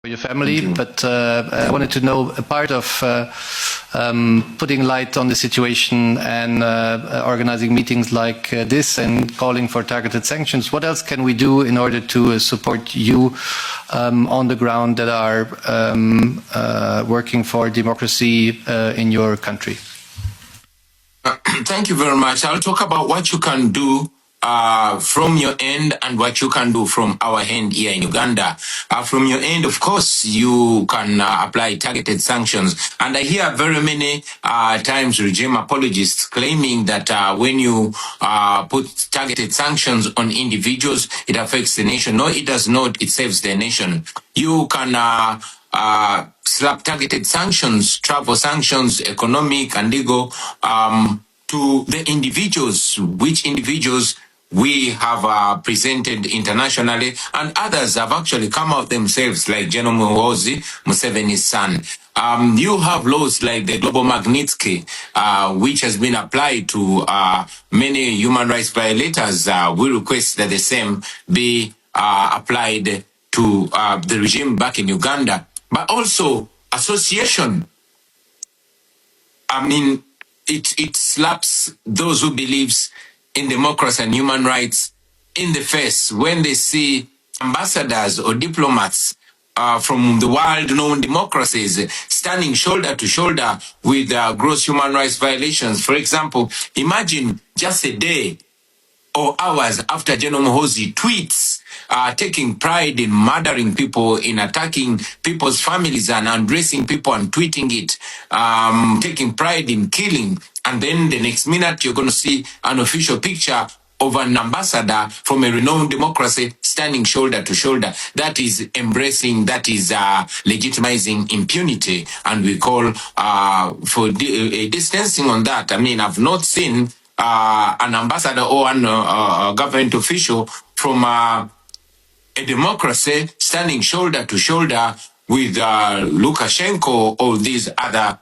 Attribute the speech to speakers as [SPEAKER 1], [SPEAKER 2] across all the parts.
[SPEAKER 1] your family, but I wanted to know a part of putting light on the situation and organizing meetings like this and calling for targeted sanctions. What else can we do in order to support you on the ground that are working for democracy in your country?
[SPEAKER 2] Thank you very much. I'll talk about what you can do from your end and what you can do from our end here in Uganda. From your end, of course, you can apply targeted sanctions. And I hear very many times regime apologists claiming that when you put targeted sanctions on individuals, it affects the nation. No, it does not. It saves the nation. You can slap targeted sanctions, travel sanctions, economic and legal, to the individuals, which individuals we have presented internationally, and others have actually come out themselves, like General Muhoozi, Museveni's son. You have laws like the Global Magnitsky, which has been applied to many human rights violators. We request that the same be applied to the regime back in Uganda. But also association. I mean, it slaps those who believes in democracy and human rights in the face when they see ambassadors or diplomats from the world-known democracies standing shoulder to shoulder with gross human rights violations. For example, imagine just a day or hours after General Muhoozi tweets taking pride in murdering people, in attacking people's families and undressing people and tweeting it, taking pride in killing. And then the next minute, you're going to see an official picture of an ambassador from a renowned democracy standing shoulder to shoulder. That is embracing, that is legitimizing impunity. And we call for distancing on that. I mean, I've not seen an ambassador or an government official from a democracy standing shoulder to shoulder with Lukashenko or these other,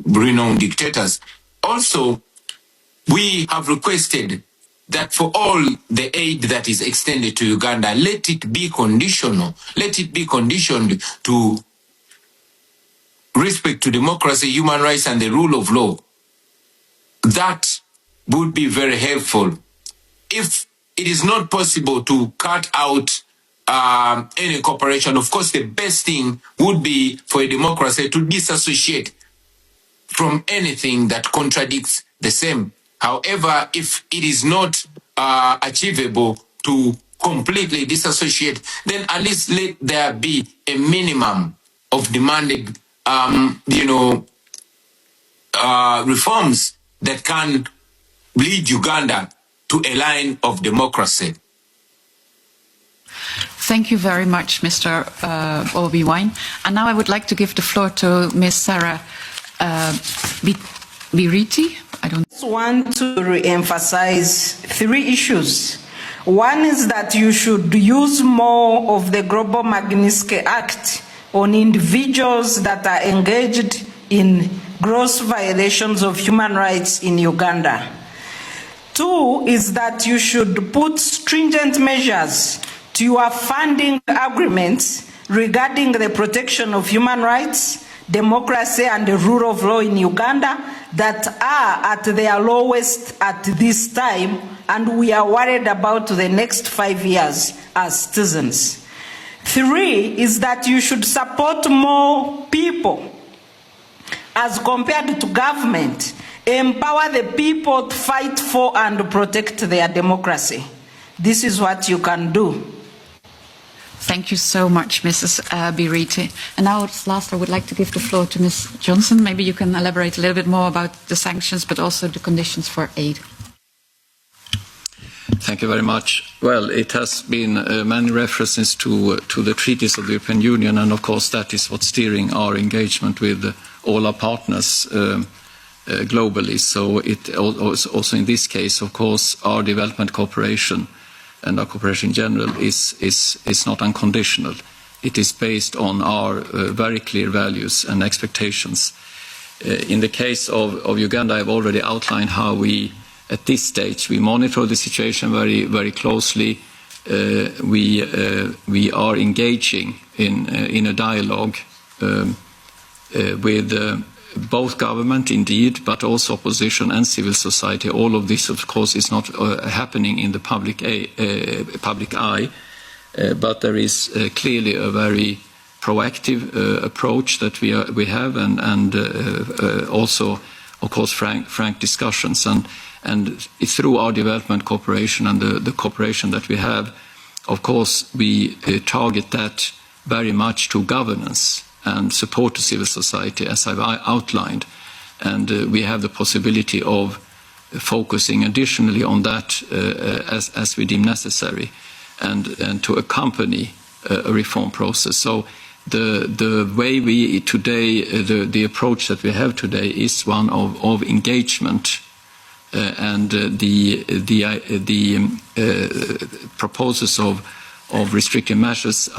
[SPEAKER 2] renowned dictators. Also, we have requested that for all the aid that is extended to Uganda, let it be conditional. Let it be conditioned to respect to democracy, human rights, and the rule of law. That would be very helpful. If it is not possible to cut out any cooperation, of course, the best thing would be for a democracy to disassociate from anything that contradicts the same. However, if it is not achievable to completely disassociate, then at least let there be a minimum of demanded, reforms that can lead Uganda to a line of democracy.
[SPEAKER 3] Thank you very much, Mr. Bobi Wine. And now I would like to give the floor to Ms. Sarah Biriti. I
[SPEAKER 4] want to re-emphasize 3 issues. One is that you should use more of the Global Magnitsky Act on individuals that are engaged in gross violations of human rights in Uganda. 2 is that you should put stringent measures to your funding agreements regarding the protection of human rights, democracy, and the rule of law in Uganda that are at their lowest at this time, and we are worried about the next 5 years as citizens. 3 is that you should support more people as compared to government. Empower the people to fight for and protect their democracy. This is what you can do.
[SPEAKER 3] Thank you so much, Mrs. Biriti. And now, last, I would like to give the floor to Ms. Johnson. Maybe you can elaborate a little bit more about the sanctions, but also the conditions for aid.
[SPEAKER 1] Thank you very much. Well, it has been many references to the treaties of the European Union, and of course that is what's steering our engagement with all our partners globally. So it also in this case, of course, our development cooperation and our cooperation in general is not unconditional. It is based on our very clear values and expectations. In the case of Uganda, I've already outlined how we, at this stage, we monitor the situation very, very closely. we are engaging in a dialogue with both government, indeed, but also opposition and civil society. All of this, of course, is not happening in the public eye, but there is clearly a very proactive approach that we have, and also, of course, frank discussions. And through our development cooperation and the cooperation that we have, of course, we target that very much to governance and support to civil society, as I've outlined. And we have the possibility of focusing additionally on that as we deem necessary, and to accompany a reform process. So the way we today, the approach that we have today is one of engagement, and the proposals of restrictive measures